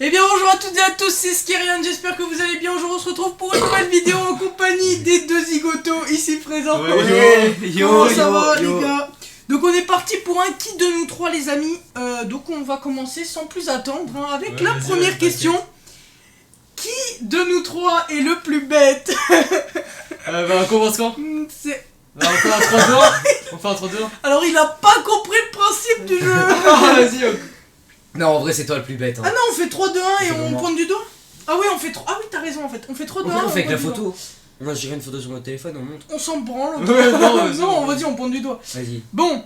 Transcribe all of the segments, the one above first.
Eh bien bonjour à toutes et à tous, c'est Skirian, j'espère que vous allez bien. Aujourd'hui on se retrouve pour une nouvelle vidéo en compagnie des deux zigotos ici présents. Comment ça va les gars? Donc on est parti pour un kit de nous trois les amis. Donc on va commencer sans plus attendre hein, avec la première question. Qui de nous trois est le plus bête? On commence quand? On fait un 3-2. On fait un 3-2. Alors il a pas compris le principe du jeu. Vas-y. Non, en vrai, c'est toi le plus bête. Hein. Ah non, on fait 3-2-1 et on pointe du doigt. Ah oui, on fait 3. Ah oui, t'as raison en fait. On fait 3-2-1. On fait avec la photo. Moi, j'ai une photo sur mon téléphone, on montre. On s'en branle. Ouais, non, vas-y, on pointe du doigt. Vas-y. Bon,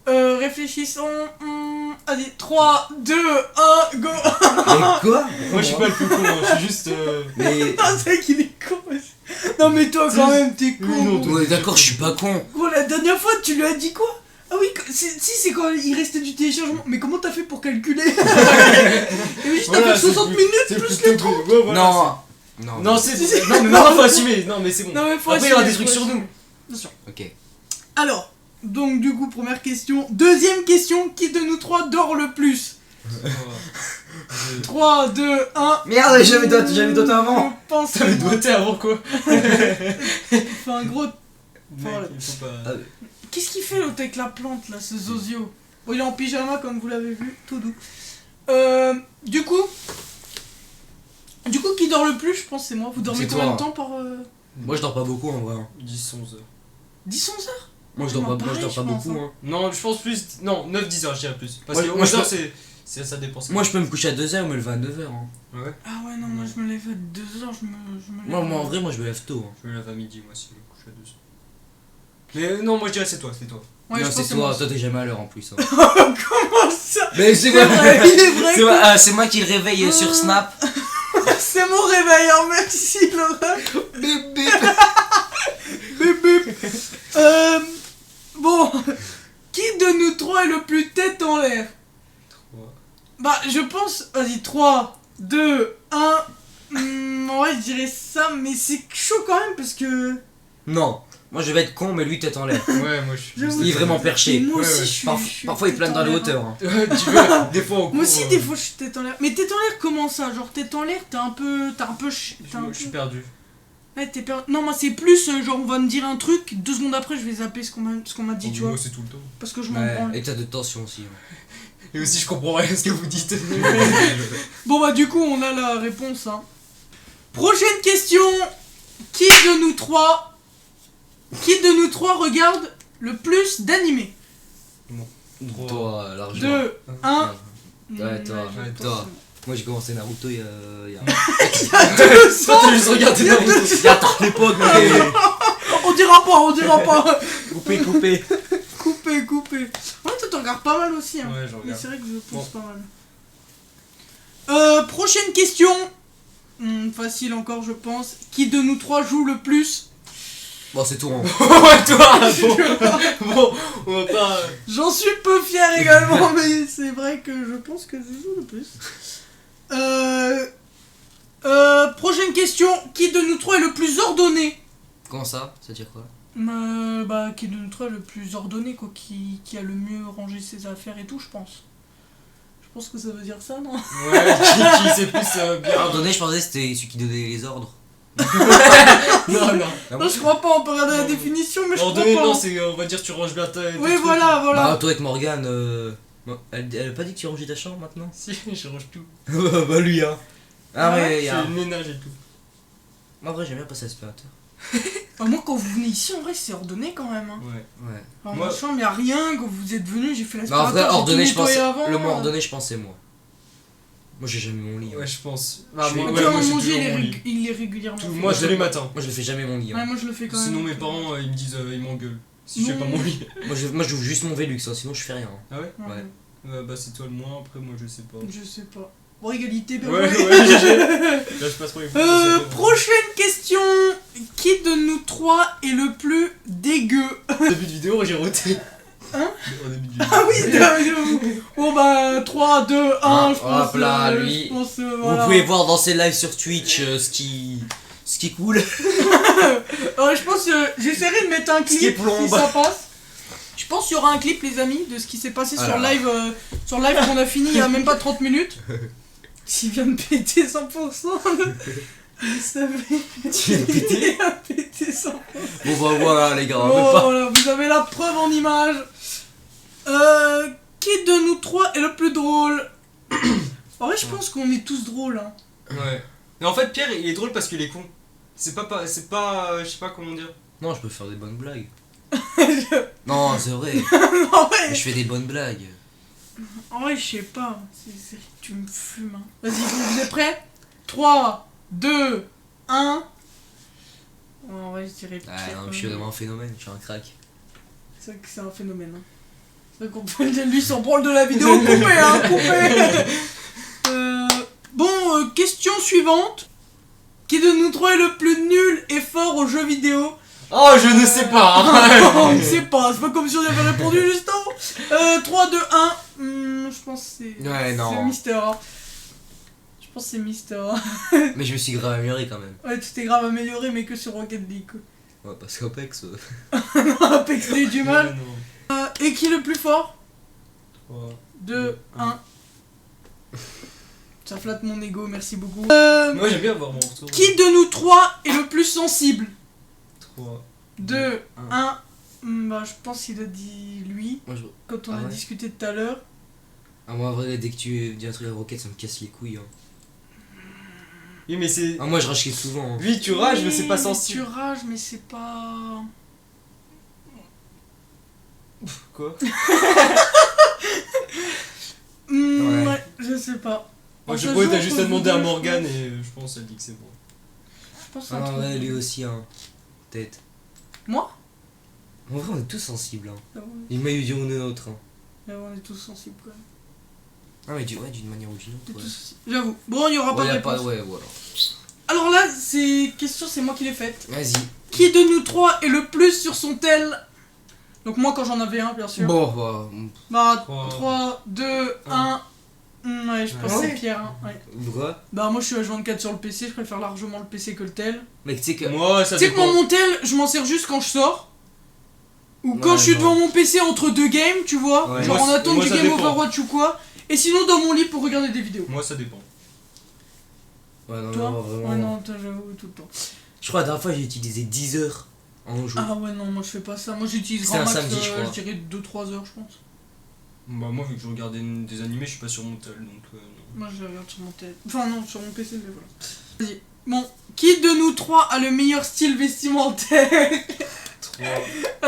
réfléchissons. Allez, 3, 2, 1, go. Mais quoi? Moi, je suis pas le plus con, je suis juste. Mais. Ah, c'est vrai qu'il est con. Non, mais toi, quand même, t'es con. Non, Ouais, d'accord, je suis pas con. Gros, la dernière fois, tu lui as dit quoi? Ah oui, si c'est quand il restait du téléchargement. Mais comment t'as fait pour calculer? Et oui, je t'ai fait 60 minutes plus les 30. Non. Non, faut assumer. Non, mais c'est bon. Non, mais faut Après, il y aura assumer, des trucs faut sur assumer. nous. Bien sûr. Ok. Alors, donc du coup, première question. Deuxième question, qui de nous trois dort le plus? 3, 2, 1. Merde, j'avais doigté avant. Je pense que T'avais doigté avant quoi? fait un gros. Mec, il faut pas. Qu'est-ce qu'il fait l'autre avec la plante là, ce Zozio? Bon, il est en pyjama comme vous l'avez vu, tout doux. Du coup, qui dort le plus? Je pense c'est moi. Vous dormez C'est combien toi. de temps par. Moi, je dors pas beaucoup en vrai. 10-11 heures. 10-11 heures? Moi, je dors pas pareil, je pense, beaucoup. Hein. Non, je pense plus. Non, 9-10 heures, je dirais plus. Parce que Moi, 11 heures, ça dépend. Moi, je peux me coucher à 2h, me lever à 9h. Hein. Ouais. Ah ouais, non, moi je me lève à 2 heures, je me lève. Moi, en vrai, moi, je me lève tôt. Hein. Je me lève à midi, moi, si je me couche à 2 heures. Mais non, moi, je dirais c'est toi. Ouais, non, je pense c'est que moi. toi t'es jamais à l'heure en plus. Hein. Comment ça? Mais c'est C'est vrai, il est vrai. c'est moi qui le réveille sur Snap. C'est mon réveil, hein, merci Laura. Bip bip. Bip bip. Bon, qui de nous trois est le plus tête en l'air? 3. Bah, je pense. Vas-y, 3, 2, 1. Ouais, je dirais ça, mais c'est chaud quand même parce que. Non. Moi, je vais être con, mais lui, tête en l'air. Ouais, moi, je suis. J'avoue. Il est vraiment Et perché. moi aussi, Ouais, je suis. Parfois, il plane dans les hauteurs. Hein. Tu veux, des fois, on court. Moi aussi, des fois, je suis tête en l'air. Mais tête en l'air, comment ça? Genre, tête en l'air, t'as un peu. Je suis perdu. Ouais, t'es perdu. Non, moi, c'est plus genre, on va me dire un truc, 2 secondes après, je vais zapper ce qu'on m'a dit, tu vois. Moi, c'est tout le temps. Parce que je m'en Ouais, branle. état de tension aussi. Ouais. Et aussi, je comprends rien à ce que vous dites. Bon, bah, du coup, on a la réponse, hein. Prochaine question. Qui de nous trois regarde le plus d'animés? Toi, largement. 2, 1. Ouais, toi. Moi, j'ai commencé Naruto il y a... Toi, t'as juste regardé dans le Il y a tant d'époque, mais... On dira pas. Coupé. Coupé. Ouais, toi, t'en regardes pas mal aussi, hein. Ouais, j'en Mais regarde. c'est vrai que je pense pas mal. Prochaine question. Facile encore, je pense. Qui de nous trois joue le plus? Bon, c'est tout. Hein. Ouais, toi. Bon, on va pas. J'en suis peu fier également, mais c'est vrai que je pense que je joue le plus. Prochaine question. Qui de nous trois est le plus ordonné? Comment ça? Ça veut dire quoi? Bah, qui de nous trois est le plus ordonné, quoi. Qui a le mieux rangé ses affaires et tout, je pense. Je pense que ça veut dire ça, non? Ouais, qui c'est plus bien. Ordonné, je pensais que c'était celui qui donnait les ordres. Non. Non, je crois pas, on peut regarder la définition, mais je crois Ordonné, pas. non, c'est on va dire tu ranges bien ta. Oui, voilà. Bah, toi avec Morgane, elle a pas dit que tu rangeais ta chambre maintenant? Si, je range tout. Bah, lui, hein. Ah, Ouais, ouais, Je y fais a... le ménage et tout. En vrai, j'aime bien passer aspirateur. Moi, quand vous venez ici, en vrai, c'est ordonné quand même. Hein. Ouais. Dans Moi- ma chambre, y'a rien. Quand vous êtes venu, j'ai fait Bah, en vrai, l'aspirateur, j'ai tout ordonné, je pense... nettoyé avant. Le mot ordonné, je pense, c'est moi. Moi, j'ai jamais mon lit. Hein. Ouais, je pense. Je suis- moi, Tu vois, moi, mon c'est manger, toujours mon lit. il est régulièrement. fait. Moi, tous les matins. Moi, je fais jamais mon lit. Ouais, Hein. moi, je le fais quand même. Sinon, mes parents, ils me disent, ils m'engueulent. Si je fais pas Non. mon lit. Moi, j'ouvre juste mon Velux, hein, sinon je fais rien. Hein. Ah ouais? Ouais. Bah, c'est toi le moins, après, moi, je sais pas. Je sais pas. Bon, égalité, bien Ouais, joué. là, je passe trop les Prochaine question. Qui de nous trois est le plus dégueu? Au début de vidéo, j'ai roté. Hein? Au début de vidéo. Ah oui, bon bah 3, 2, 1, Ah, je pense. hop là, lui. Je pense, Vous voilà. pouvez voir dans ses lives sur Twitch ce qui est cool. Je pense que j'essaierai de mettre un Ce qui est clip plombe. si ça passe. Je pense qu'il y aura un clip, les amis, de ce qui s'est passé Ah sur là là. live qu'on a fini il y a même pas 30 minutes. S'il vient de péter 100%, vous savez. Tu viens de péter? Il a pété 100%. Bon bah voilà les gars, on Oh, veut pas. voilà, vous avez la preuve en image. Qui de nous trois est le plus drôle? En vrai, je pense qu'on est tous drôles. Hein. Ouais. Mais en fait, Pierre, il est drôle parce qu'il est con. C'est pas, je sais pas comment dire. Non, je peux faire des bonnes blagues. Non, c'est vrai. En vrai, Je fais des bonnes blagues. en vrai, je sais pas. Tu me fumes. Hein. Vas-y, vous êtes prêts? 3, 2, 1. En vrai, je dirais Ah Pierre, non, je suis vraiment un phénomène, je suis un crack. C'est vrai que c'est un phénomène. Hein. C'est vrai qu'on peut le dire, lui s'en branle de la vidéo. Coupé, hein, coupé. Bon, question suivante. Qui de nous trois est le plus nul et fort aux jeux vidéo? Oh, je ne sais pas. On ne sait pas, c'est pas comme si on avait répondu juste avant. 3, 2, 1. Je pense que c'est. Ouais, non. C'est Mister. Hein. Je pense que c'est Mister. Hein. Mais je me suis grave amélioré quand même. Ouais, tu t'es grave amélioré, mais que sur Rocket League. Quoi. Ouais, parce qu'Apex. Apex, t'as eu du mal. Non. Et qui est le plus fort? 3. 2, 1. Ça flatte mon ego, merci beaucoup. Moi, j'aime bien voir mon retour. Qui de nous trois est le plus sensible? 3. 2, 1. Bah, je pense qu'il a dit lui. Moi, je... Quand on Ah a ouais. discuté tout à l'heure. Ah, moi, en vrai, dès que tu dis un truc à Rocket, ça me casse les couilles. Hein. Oui, mais c'est. Ah, moi, je rage souvent. Hein. Oui, tu rages, mais Oui, c'est pas Tu sensible. rages, mais c'est pas. Quoi? Ouais. Ouais, je sais pas. Moi, je Ça pourrais, joue t'as juste à entre demander à vous deux, Morgane et je pense qu'elle dit que c'est bon. Je pense à un Ah, truc. ouais, lui aussi, hein. Peut-être. Moi? En vrai, on est tous sensibles. Hein. Ah ouais, Il m'a eu d'une autre. Hein. mais on est tous sensibles quand même. Ah, mais ouais, d'une manière ou d'une On est autre. tous sensibles. J'avoue. Bon, il y aura Ouais, pas de y a réponse. pas, ouais, voilà. Alors là, ces questions, c'est moi qui les faites. Vas-y. Qui de nous trois est le plus sur son tel? Donc moi quand j'en avais un, bien sûr. Bon, bah. Bah, Trois, 3, 2, 1. Ouais, je pense que Ouais. c'est Pierre. Hein. Ouais. Pourquoi? Bah, moi je suis H24 sur le PC, je préfère largement le PC que le tel. Mec, tu sais que. Moi, ça Tu sais que dépend. mon tel, je m'en sers juste quand je sors. Ou quand Ouais, je suis non. devant mon PC entre deux games, tu vois. Ouais. Genre Moi, en attente moi, du ça game dépend. Overwatch ou quoi. Et sinon dans mon lit pour regarder des vidéos. Moi, ça dépend. Ouais, non, Toi? non, vraiment. Ouais, non, toi j'avoue tout le temps. Je crois la dernière fois, j'ai utilisé 10 heures en jeu. Ah ouais, non, moi je fais pas ça. Moi j'utilise C'était grand un max, samedi, je crois. je dirais 2-3 heures, je pense. Bah, moi, vu que je regarde des animés, je suis pas sur mon tel donc. Non. Moi je regarde sur mon tel. Enfin, non, sur mon PC, mais voilà. Vas-y. Bon, qui de nous trois a le meilleur style vestimentaire? 3.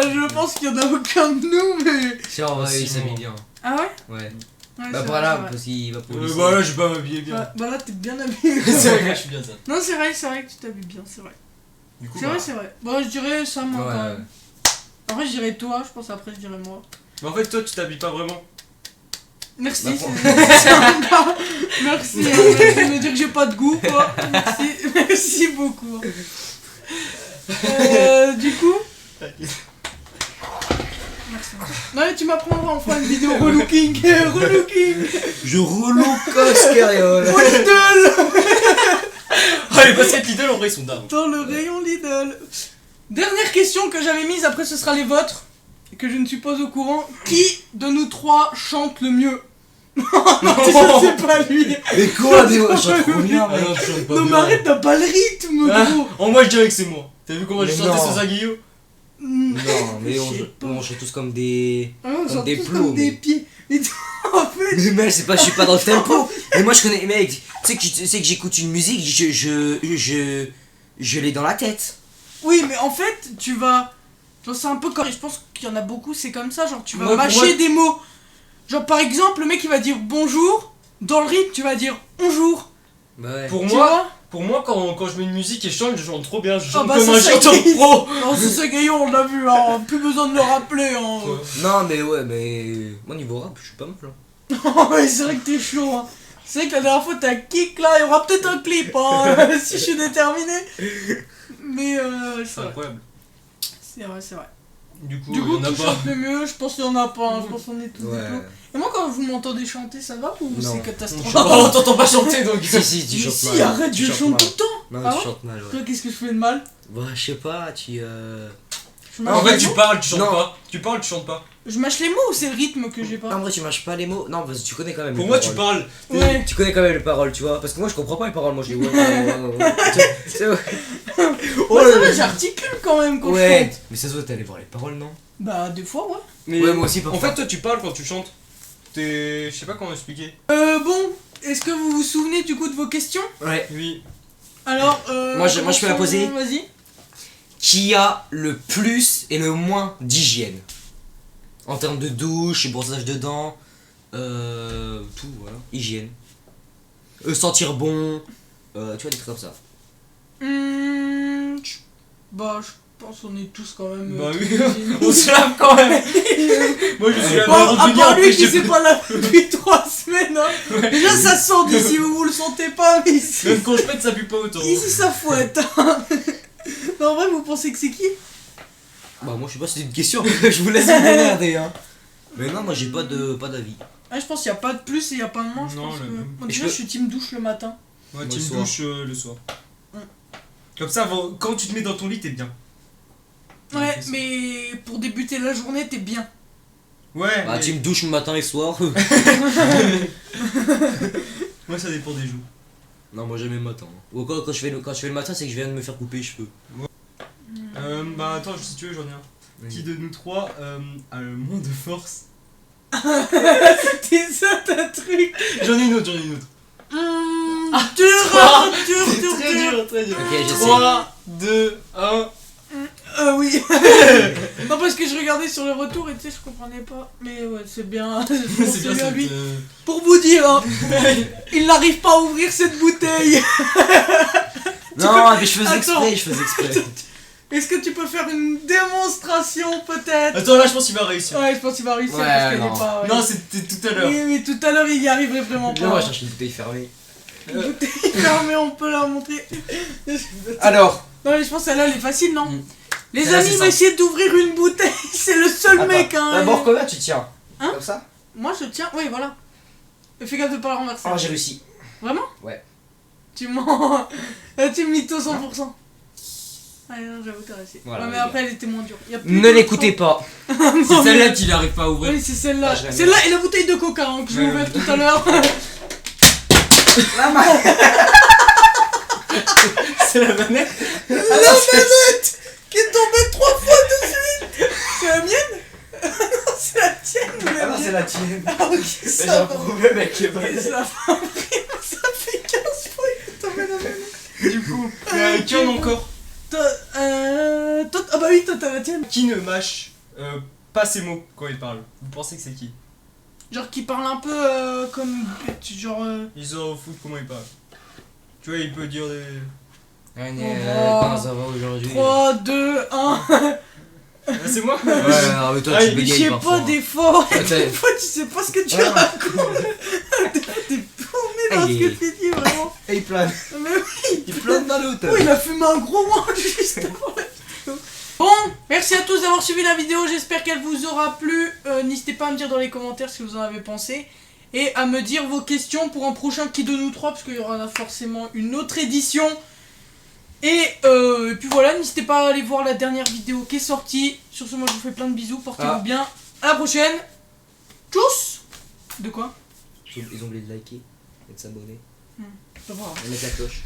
Je pense qu'il y en a aucun de nous, mais. Si, en vrai, il Simon. s'habille bien. Ah ouais? Ouais. Ouais, Bah c'est voilà, vrai, parce qu'il va pour le lycée. Bah là, je vais pas m'habiller c'est bien. vrai. Bah là, t'es bien habillé. C'est vrai que là, je suis bien ça. Non, c'est vrai que tu t'habilles bien, c'est vrai. Du coup, C'est bah, vrai, c'est vrai. Bon, je dirais ça, moi, Ouais, quand ouais. même. En vrai, je dirais toi, je pense après, je dirais moi. Mais en fait, toi, tu t'habilles pas vraiment. Merci, Bah, c'est sympa. Merci, hein, merci de me dire que j'ai pas de goût, quoi. Merci, merci beaucoup. Du coup. Merci. Non, mais tu m'apprendras, on fera une vidéo relooking. Relooking. Je relook Carriole. Au Lidl. Ah, les baskets Lidl, en vrai, ils sont dingues. Dans le rayon Lidl. Dernière question que j'avais mise, après ce sera les vôtres. Et que je ne suis pas au courant. Qui de nous trois chante le mieux? Non, c'est pas lui. Mais quoi, des je chante trop bien, Ah mec. non, tu chantes pas Non, mais bien. arrête, t'as pas le rythme, Ah, gros. en moi, je dirais que c'est moi. T'as vu comment j'ai Mais chanté non. sur Zaguillo? Non, mais je sais pas. on chante tous comme des. On comme chante des tous plots, comme des mais- pieds. Et toi, en fait. Mais mec, c'est pas, je suis pas dans le tempo. Mais moi, je connais, mec. Tu sais que j'écoute une musique, je l'ai dans la tête. Oui, mais en fait, tu vas. Genre, c'est un peu comme. Je pense qu'il y en a beaucoup, c'est comme ça. Genre, tu vas Moi, pour mâcher moi- des mots. Genre, par exemple, le mec il va dire bonjour. Dans le rythme, tu vas dire bonjour. Bah ouais. Pour Tu moi, vois? pour moi quand je mets une musique et je chante trop bien. Je Ah chante bah, comme ça, un ça chanteur existe. pro. Non, c'est ça, Gaillon, on l'a vu, hein. Plus besoin de le rappeler, hein. Quoi. Non, mais ouais, mais. Moi, niveau rap, je suis pas mal. Hein. Oh, mais c'est vrai que t'es chaud, hein. C'est vrai que la dernière fois t'as kick là, il y aura peut-être un clip, hein, si je suis déterminé. Mais c'est C'est vrai. incroyable. C'est vrai, c'est vrai. Du coup, Du il coup, y en a qui pas. chante le mieux, je pense qu'il y en a pas, hein. Je pense qu'on est tous des Ouais. plots. Et moi, quand vous m'entendez chanter, ça va ou Non. c'est Oh, catastrophique? on t'entend pas chanter donc. Si, tu Mais chantes si, mal. arrête, Tu je chantes chante mal. tout le temps. Non, Ah tu ouais? chantes mal, Toi, ouais. qu'est-ce que je fais de mal? Bah, je sais pas, tu. Je En fait, tu m'arrête. parles, tu chantes Non. pas. Tu parles, tu chantes pas. Je mâche les mots ou c'est le rythme que j'ai En pas? vrai, tu mâches pas les mots. Non, parce que tu connais quand même Pour les moi, paroles. tu parles. Ouais. Tu connais quand même les paroles, tu vois. Parce que moi, je comprends pas les paroles. Moi, je dis ouais. C'est vrai. Oh ça va, j'articule quand même quand je Ouais. chante. Mais ça se voit, t'es allé voir les paroles, non? Bah, des fois, ouais. Mais Ouais, moi aussi, En parfois. fait, toi, tu parles quand tu chantes. Je sais pas comment expliquer. Bon, est-ce que vous vous souvenez du coup de vos questions? Ouais. Oui. Alors, Moi, je peux la poser. Vas-y. Qui a le plus et le moins d'hygiène? En termes de douche, brossage de dents, tout, voilà. Hygiène. Sentir bon, tu vois, des trucs comme ça. Bah, je pense qu'on est tous quand même. Bah très oui, hygiéniques. on se lave quand même. Moi, je suis là Bon, à revenir part après, lui qui j'ai s'est pas lavé depuis 3 semaines, hein. Ouais. Déjà ça sent d'ici, vous le sentez pas, mais ici, Même quand je pète, ça pue pas autant. ici ça fouette. Hein. Non, en vrai, vous pensez que c'est qui? Bah, moi, je sais pas, c'est une question. Je vous laisse vous démerder, hein. Mais non, moi, j'ai pas d'avis. Ah, je pense qu'il y a pas de plus et il y a pas de moins. Je Non, pense le que. même. Moi, Et déjà, je je suis team douche le matin. Ouais, Moi, tu le me soir. douches le soir. Mm. Comme ça, quand tu te mets dans ton lit, t'es bien. Ouais, c'est ça. mais pour débuter la journée, t'es bien. Ouais, Bah, mais tu me douches matin et soir. moi, ça dépend des jours. Non, moi, jamais le matin. Ou quand je fais le matin, c'est que je viens de me faire couper les cheveux. Bah, attends, si tu veux, j'en ai un. Qui de nous trois a le moins de force? C'était ça ta truc. J'en ai une autre. Dur, Très dur, très dur. Ok, j'essaie. 3, 2, 1. Oui. Non, parce que je regardais sur le retour et tu sais, je comprenais pas. Mais ouais, c'est bien. C'est bien lui. Pour vous dire, hein, il n'arrive pas à ouvrir cette bouteille. Non, mais je faisais Attends. exprès. Est-ce que tu peux faire une démonstration peut-être? Attends, là, je pense qu'il va réussir. Ouais, je pense qu'il va réussir Ouais, parce qu'elle non. est pas. Ouais. Non, c'était tout à l'heure. Oui, mais tout à l'heure il y arriverait vraiment Viens, on va pas. chercher une bouteille fermée. Une bouteille fermée, on peut la montrer. Alors, Non, mais je pense que celle-là elle est facile, non? Mm. Les Celle-là, amis, c'est il va simple. essayer d'ouvrir une bouteille. C'est le seul attends. mec, hein. D'abord, comment tu tiens? Hein? Comme ça? Moi je tiens, oui, voilà. Fais gaffe de pas la renverser. Oh, j'ai réussi. Vraiment? Ouais. Tu mens. Tu mytho 100%. Ah non, j'avoue, t'as réussi. Voilà, Ouais, mais les après elle était moins dure. Y a plus Ne de l'écoutez pas. temps. C'est Non, celle-là mais- qu'il arrive pas à ouvrir. Oui, c'est celle-là. Ah, je l'aime Celle-là et la bouteille de coca hein, que j'ai Ouais, ouverte ouais. tout à l'heure. La main. C'est la manette. La manette qui est tombée 3 fois de suite. C'est la mienne? Non, c'est la tienne. ou la Ah non, mienne c'est la tienne. Ah ok, J'ai ça un va. problème avec les Et manettes. ça fait 15 fois qu'il est tombé la manette. Du coup, qui en a encore? Toi, ah bah oui, toi t'as la tienne. Qui ne mâche pas ses mots quand il parle? Vous pensez que c'est qui? Genre qui parle un peu comme. Genre. Ils s'en foutent comment il parle. Tu vois, il peut dire des. Comment ça va aujourd'hui? 3, 2, 1. Ah, c'est moi? Ouais, non, mais toi, Ah, tu il- Je bégayes sais parfois. pas, des fois, Ouais, des fois tu sais pas ce que tu Ouais. racontes. Des fois t'es paumé dans Ah, ce il que est- tu dis vraiment. Et il plane. Mais oui, Il plane dans l'autre. oh, il a fumé un gros one juste avant la vidéo. Bon, merci à tous d'avoir suivi la vidéo, j'espère qu'elle vous aura plu. N'hésitez pas à me dire dans les commentaires ce que vous en avez pensé. Et à me dire vos questions pour un prochain Qui de nous trois, parce qu'il y aura forcément une autre édition. Et puis voilà, n'hésitez pas à aller voir la dernière vidéo qui est sortie. Sur ce, moi je vous fais plein de bisous, portez-vous bien. À la prochaine. Tchuss. De quoi? Ils ont oublié de liker et de s'abonner. Pas grave. Et mettre la cloche.